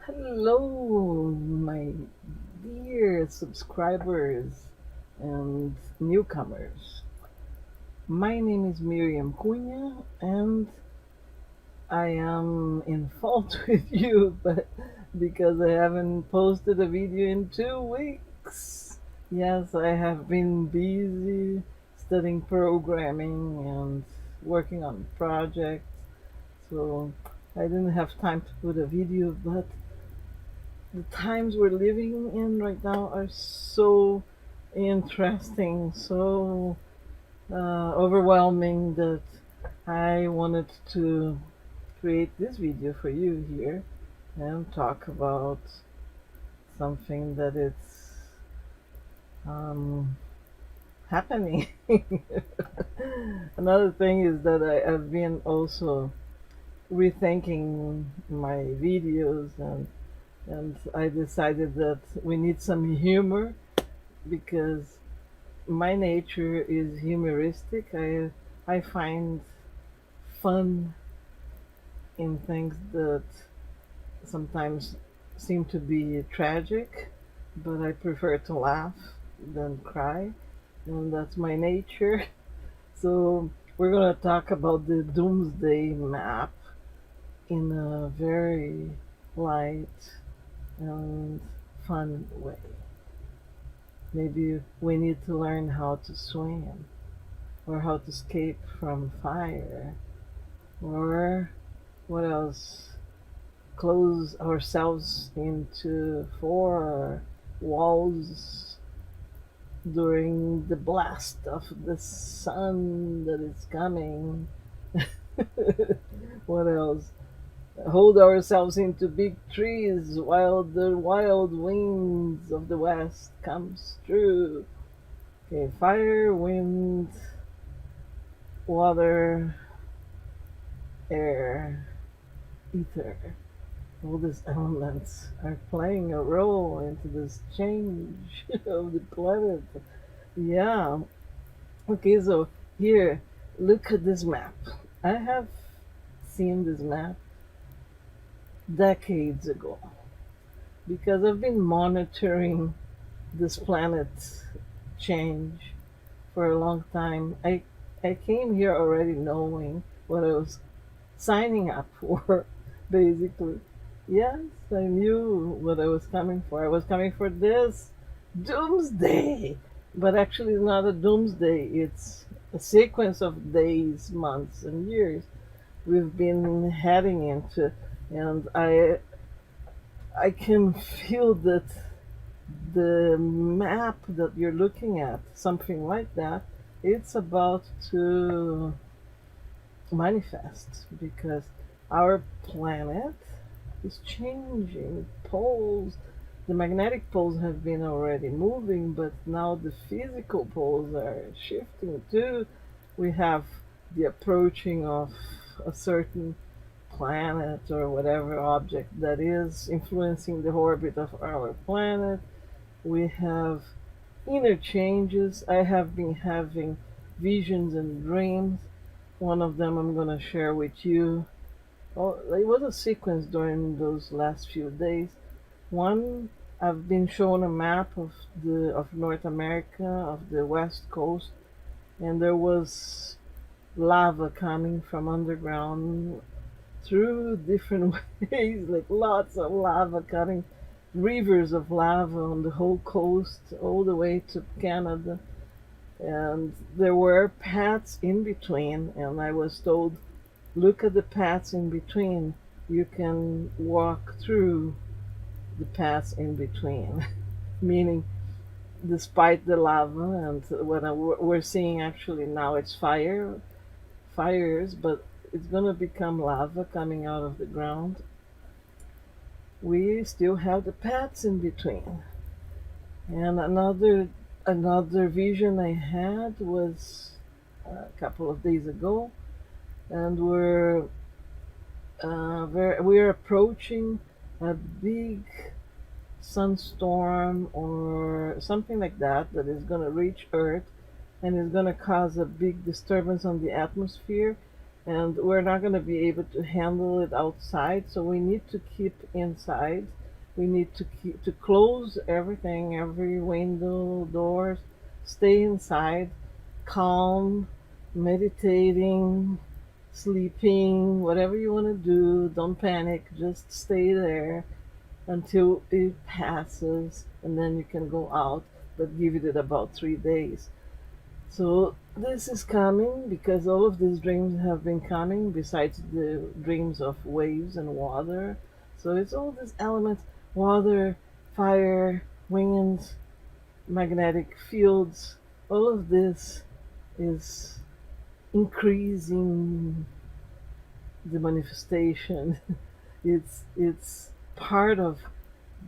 Hello, my dear subscribers and newcomers. My name is Miriam Cunha, and I am in fault with you, but because I haven't posted a video in 2 weeks. Yes, I have been busy studying programming and working on projects, so I didn't have time to put a video, but the times we're living in right now are so interesting, so overwhelming that I wanted to create this video for you here and talk about something that it's um, happening. Another thing is that I've been also rethinking my videos, and I decided that we need some humor because my nature is humoristic. I find fun in things that sometimes seem to be tragic, but I prefer to laugh than cry, and that's my nature. So we're gonna talk about the doomsday map in a very light and fun way. Maybe we need to learn how to swim, or how to escape from fire, or what else? Close ourselves into four walls during the blast of the sun that is coming. What else? Hold ourselves into big trees while the wild winds of the west comes through. Okay, fire, wind, water, air, ether. All these elements are playing a role into this change of the planet. Yeah. Okay, so here, look at this map. I have seen this map decades ago because I've been monitoring this planet change for a long time. I came here already knowing what I was signing up for, basically. Yes, I knew what I was coming for. I was coming for this doomsday. But actually, it's not a doomsday, it's a sequence of days, months, and years we've been heading into. And I can feel that the map that you're looking at, something like that, it's about to manifest because our planet is changing. Poles, the magnetic poles have been already moving, but now the physical poles are shifting too. We have the approaching of a certain planet or whatever object that is influencing the orbit of our planet. We have inner changes. I have been having visions and dreams. One of them I'm going to share with you. Oh, it was a sequence during those last few days. One, I've been shown a map of North America, of the West Coast, and there was lava coming from underground through different ways, like lots of lava coming, rivers of lava on the whole coast, all the way to Canada. And there were paths in between, and I was told, look at the paths in between. You can walk through the paths in between, meaning despite the lava and what we're seeing actually now, it's fires, but it's gonna become lava coming out of the ground. We still have the paths in between. And another vision I had was a couple of days ago, and we're approaching a big sunstorm or something like that that is going to reach Earth and is going to cause a big disturbance on the atmosphere. and we're not going to be able to handle it outside, so we need to keep inside. We need to close everything, every window, doors, stay inside, calm, meditating, sleeping, whatever you want to do. Don't panic, just stay there until it passes, and then you can go out, but give it about 3 days. So this is coming because all of these dreams have been coming, besides the dreams of waves and water. So it's all these elements: water, fire, winds, magnetic fields. All of this is increasing the manifestation. It's part of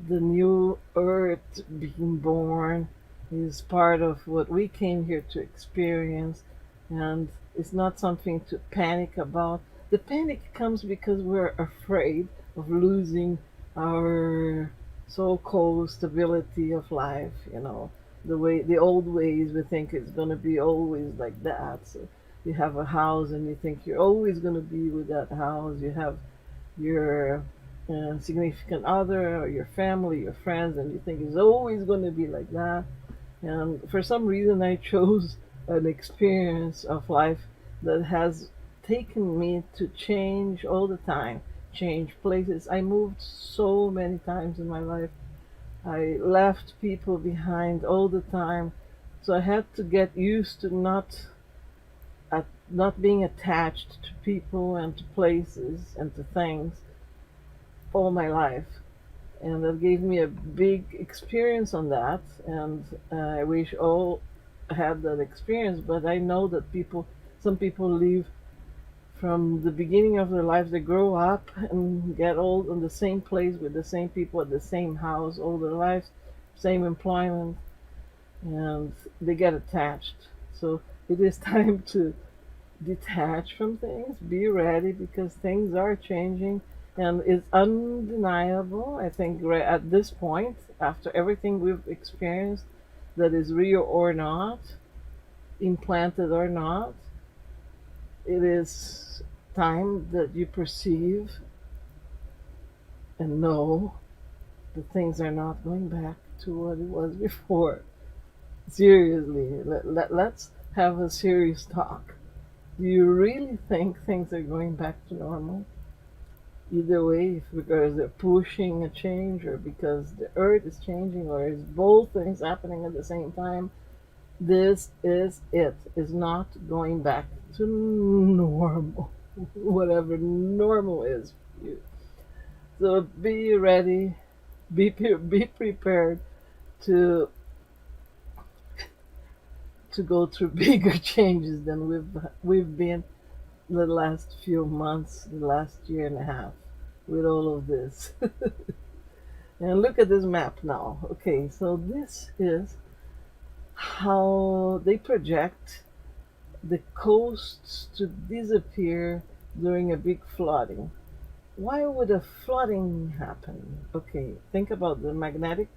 the new earth being born, is part of what we came here to experience, and it's not something to panic about. The panic comes because we're afraid of losing our so-called stability of life, the old ways. We think it's going to be always like that. So you have a house and you think you're always going to be with that house. You have your significant other or your family, your friends, and you think it's always going to be like that. And for some reason, I chose an experience of life that has taken me to change all the time, change places. I moved so many times in my life. I left people behind all the time. So I had to get used to not being attached to people and to places and to things all my life. And that gave me a big experience on that. And I wish all had that experience. But I know that some people leave from the beginning of their lives. They grow up and get old in the same place with the same people at the same house all their lives, same employment, and they get attached. So it is time to detach from things, be ready, because things are changing, and it's undeniable. I think at this point, after everything we've experienced, that is real or not, implanted or not, it is time that you perceive and know that things are not going back to what it was before. Seriously, let's have a serious talk. Do you really think things are going back to normal? Either way, if because they're pushing a change, or because the earth is changing, or is both things happening at the same time, this is it. Is not going back to normal, whatever normal is for you. So be ready, be prepared to go through bigger changes than we've been the last few months, the last year and a half, with all of this. And look at this map now. Okay, so this is how they project the coasts to disappear during a big flooding. Why would a flooding happen? Okay, think about the magnetic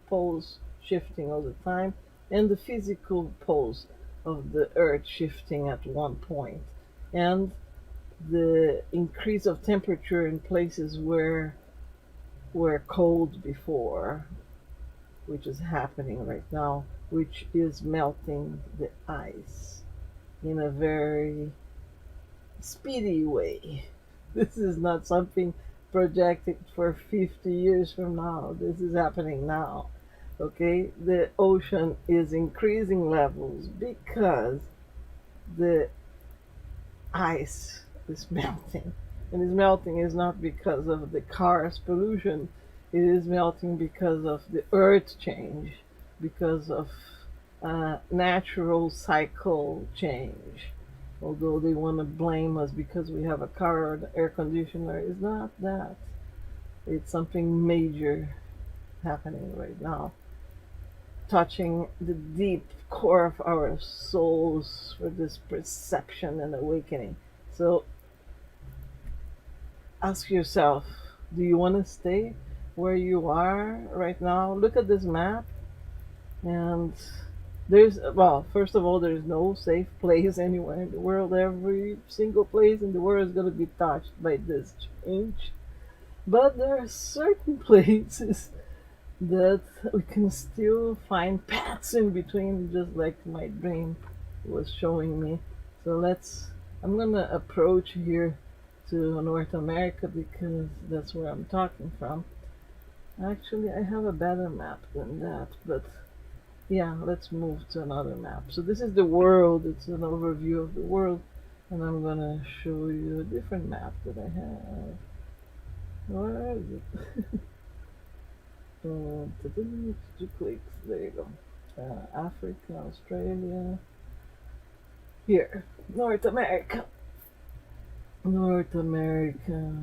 poles shifting all the time and the physical poles of the earth shifting at one point, and the increase of temperature in places where were cold before, which is happening right now, which is melting the ice in a very speedy way. This is not something projected for 50 years from now. This is happening now. Okay? The ocean is increasing levels because the ice is melting. And is melting is not because of the cars pollution. It is melting because of the earth change, because of natural cycle change. Although they want to blame us because we have a car or the air conditioner, it's not that. It's something major happening right now, touching the deep core of our souls for this perception and awakening. So ask yourself, do you want to stay where you are right now? Look at this map and Well, first of all, there's no safe place anywhere in the world. Every single place in the world is going to be touched by this change. But there are certain places that we can still find paths in between, just like my dream was showing me. So I'm gonna approach here to North America because that's where I'm talking from. Actually, I have a better map than that, but yeah, let's move to another map. So this is the world, it's an overview of the world, and I'm gonna show you a different map that I have. Where is it? Two clicks, there you go. Africa, Australia, here, North America. North America.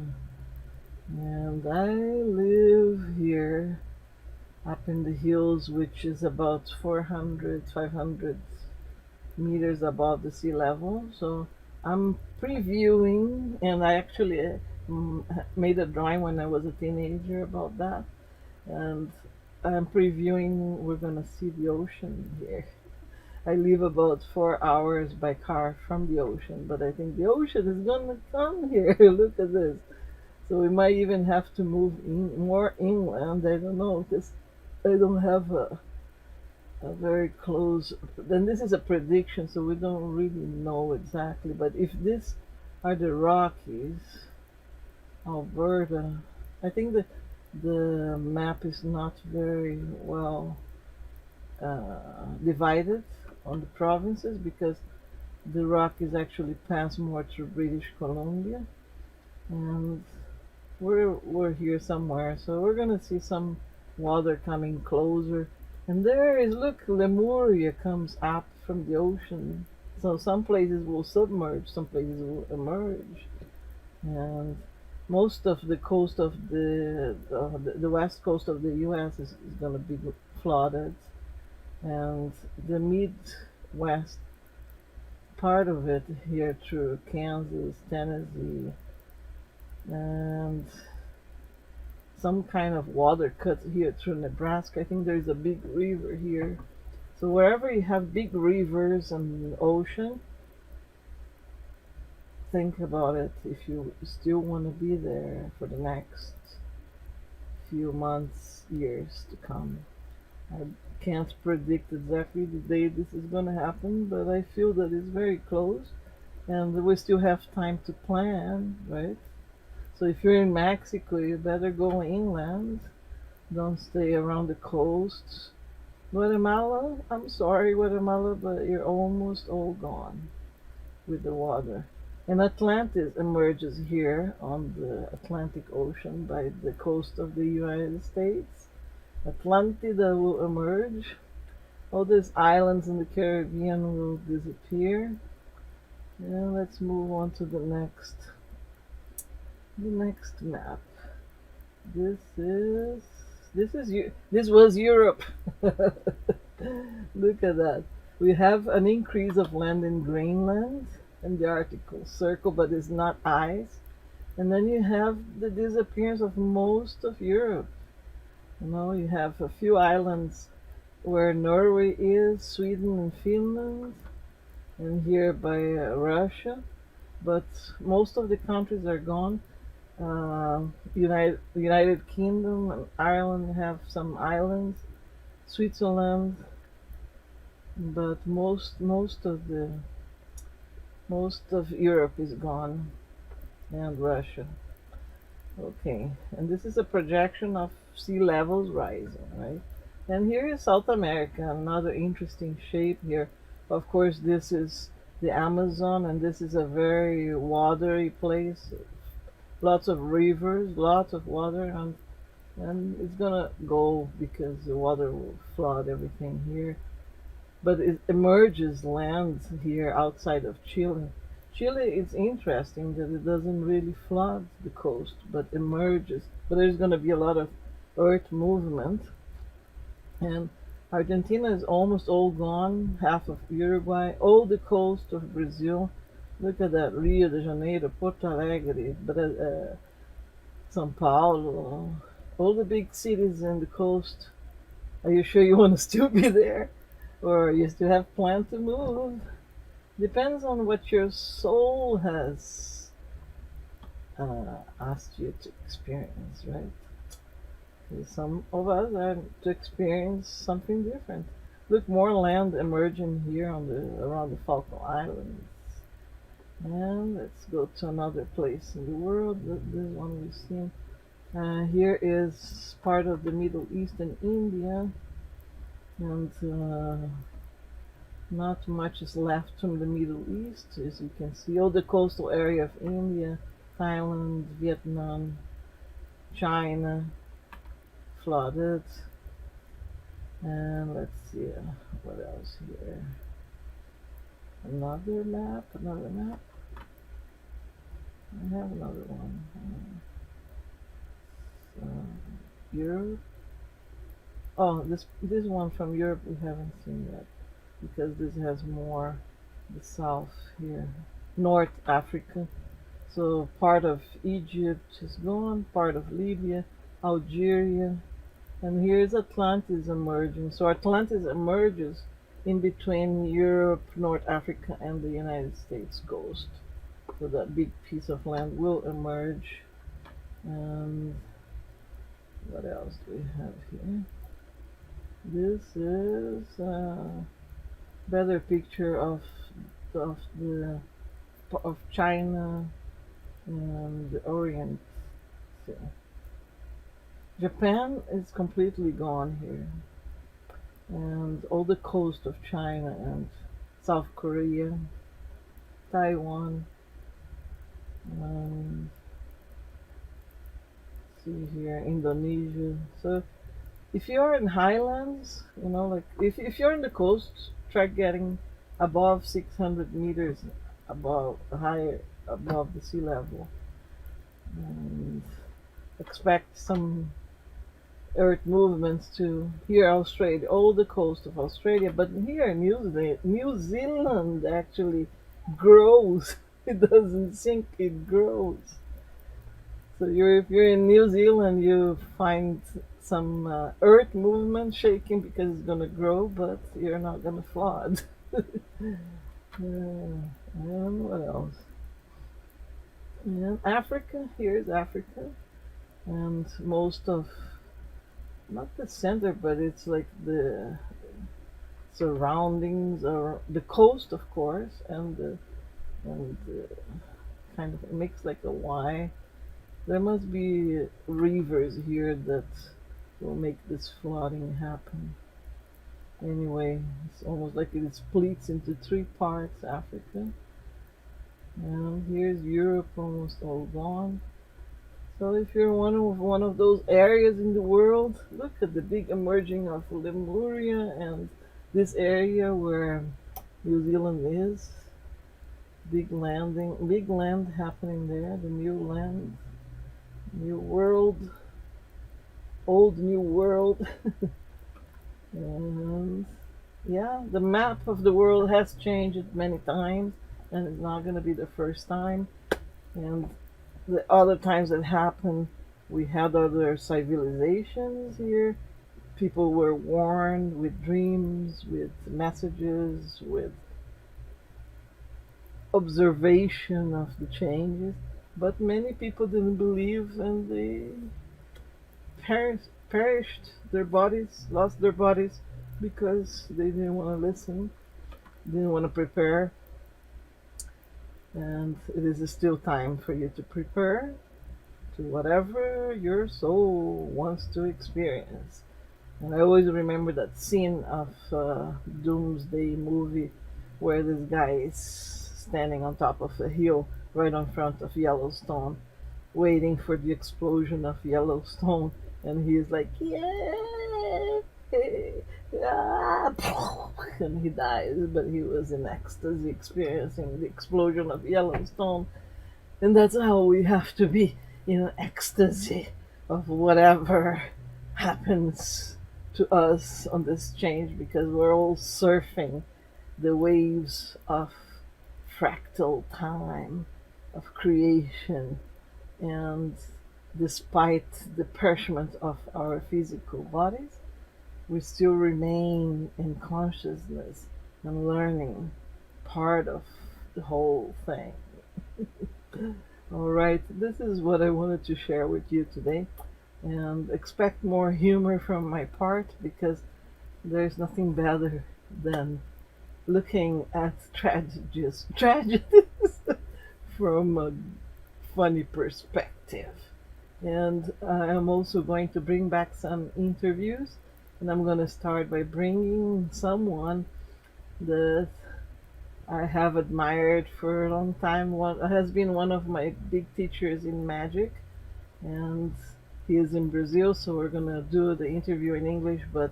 And I live here up in the hills, which is about 400, 500 meters above the sea level. So I'm previewing, and I actually made a drawing when I was a teenager about that. And I'm previewing, we're gonna see the ocean here. I live about 4 hours by car from the ocean, but I think the ocean is gonna come here. Look at this. So we might even have to move more inland. I don't know, because I don't have a very close. Then this is a prediction, so we don't really know exactly. But if this are the Rockies, Alberta, I think the map is not very well divided on the provinces because the Rockies actually pass more through British Columbia, and we're here somewhere, so we're gonna see some water coming closer. And there is, look, Lemuria comes up from the ocean. So some places will submerge, some places will emerge, and most of the coast of the west coast of the U.S. is gonna be flooded, and the Midwest part of it here through Kansas, Tennessee, and some kind of water cut here through Nebraska. I think there's a big river here. So wherever you have big rivers and ocean, think about it if you still want to be there for the next few months, years to come. I can't predict exactly the day this is going to happen, but I feel that it's very close and we still have time to plan, right? So if you're in Mexico, you better go inland. Don't stay around the coast. Guatemala, I'm sorry, Guatemala, but you're almost all gone with the water. And Atlantis emerges here on the Atlantic Ocean by the coast of the United States. Atlantida will emerge. All these islands in the Caribbean will disappear. And let's move on to the next map. This is this was Europe. Look at that. We have an increase of land in Greenland and the Arctic Circle, but it's not ice. And then you have the disappearance of most of Europe. You have a few islands where Norway is, Sweden and Finland, and here by Russia. But most of the countries are gone. United Kingdom and Ireland have some islands, Switzerland, but most of Europe is gone, and Russia. Okay, and this is a projection of sea levels rising, right? And here is South America, another interesting shape here. Of course, this is the Amazon, and this is a very watery place. Lots of rivers, lots of water, and it's gonna go because the water will flood everything here. But it emerges lands here outside of Chile. Chile is interesting that it doesn't really flood the coast, but emerges. But there's gonna be a lot of earth movement, and Argentina is almost all gone, half of Uruguay, all the coast of Brazil. Look at that, Rio de Janeiro, Porto Alegre, São Paulo, all the big cities in the coast. Are you sure you want to still be there? or you still have planned to move. Depends on what your soul has asked you to experience, right? Some of us are to experience something different. Look, more land emerging here on the around the Falkland Islands. And let's go to another place in the world. This one we've seen. Here is part of the Middle East and India, and not much is left from the Middle East, as you can see. All the coastal area of India, Thailand, Vietnam, China, flooded. And let's see, what else here? Another map, another map. I have another one. Europe. Oh, this one from Europe we haven't seen yet, because this has more the south here. North Africa. So part of Egypt is gone, part of Libya, Algeria, and here's Atlantis emerging. So Atlantis emerges in between Europe, North Africa, and the United States coast. So that big piece of land will emerge. And what else do we have here? This is a better picture the of China and the Orient. So Japan is completely gone here, and all the coast of China and South Korea, Taiwan. See here, Indonesia. So if you're in highlands, like if you're in the coast, try getting above 600 meters higher above the sea level, and expect some earth movements to here, Australia, all the coast of Australia. But here in New Zealand actually grows. It doesn't sink, it grows. So if you're in New Zealand, you find some earth movement shaking because it's gonna grow, but you're not gonna flood. And what else? And Africa, here's Africa, and most of, not the center, but it's like the surroundings, or the coast, of course, and kind of, it makes like a Y. There must be rivers here that will make this flooding happen. Anyway, it's almost like it splits into three parts, Africa. And here's Europe, almost all gone. So if you're one of those areas in the world, look at the big emerging of Lemuria and this area where New Zealand is. Big land happening there, the new land, new world, old new world. And yeah, the map of the world has changed many times, and it's not going to be the first time. And the other times that happened, we had other civilizations here. People were warned with dreams, with messages, with observation of the changes. But many people didn't believe, and they perished. Their bodies lost their bodies because they didn't want to listen, didn't want to prepare. And it is still time for you to prepare to whatever your soul wants to experience. And I always remember that scene of Doomsday movie where this guy is standing on top of a hill right in front of Yellowstone, waiting for the explosion of Yellowstone, and he's like, yeah, and he dies, but he was in ecstasy experiencing the explosion of Yellowstone. And that's how we have to be, in ecstasy of whatever happens to us on this change, because we're all surfing the waves of fractal time, of creation. And despite the perishment of our physical bodies, we still remain in consciousness and learning part of the whole thing. All right, this is what I wanted to share with you today, and expect more humor from my part because there's nothing better than looking at tragedies from a funny perspective. And I am also going to bring back some interviews, and I'm going to start by bringing someone that I have admired for a long time. One has been one of my big teachers in magic, and he is in Brazil, so we're gonna do the interview in English, but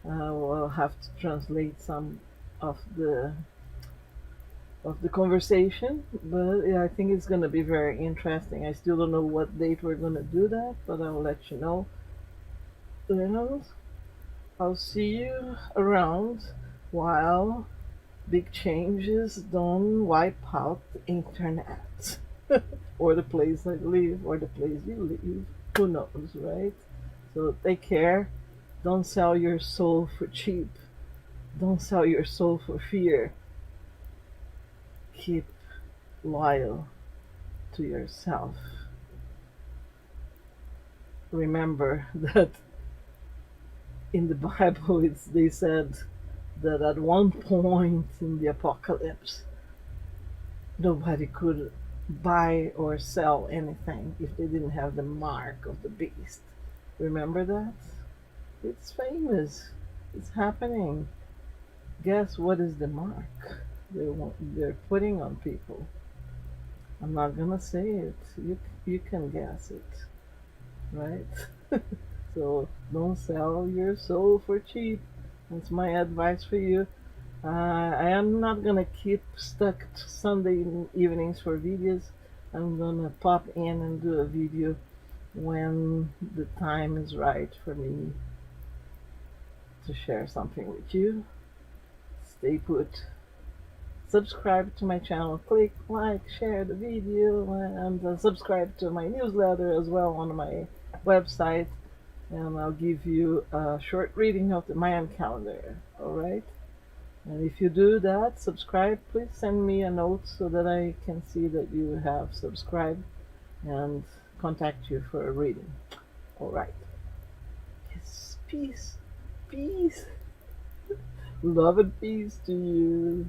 we'll have to translate some of the conversation. But yeah, I think it's gonna be very interesting. I still don't know what date we're gonna do that, but I'll let you know. And I'll see you around while big changes don't wipe out the internet or the place I live or the place you live. Who knows, right? So take care. Don't sell your soul for cheap. Don't sell your soul for fear. Keep loyal to yourself. Remember that in the Bible they said that at one point in the apocalypse nobody could buy or sell anything if they didn't have the mark of the beast. Remember that? It's famous. It's happening. Guess what is the mark they're putting on people? I'm not gonna say it. You can guess it, right? So don't sell your soul for cheap. That's my advice for you. I am not gonna keep stuck to Sunday evenings for videos. I'm gonna pop in and do a video when the time is right for me to share something with you. Stay put. Subscribe to my channel. Click like, share the video, and subscribe to my newsletter as well on my website. And I'll give you a short reading of the Mayan calendar. All right. And if you do that, subscribe, please send me a note so that I can see that you have subscribed and contact you for a reading. All right. Yes, peace, peace, love and peace to you.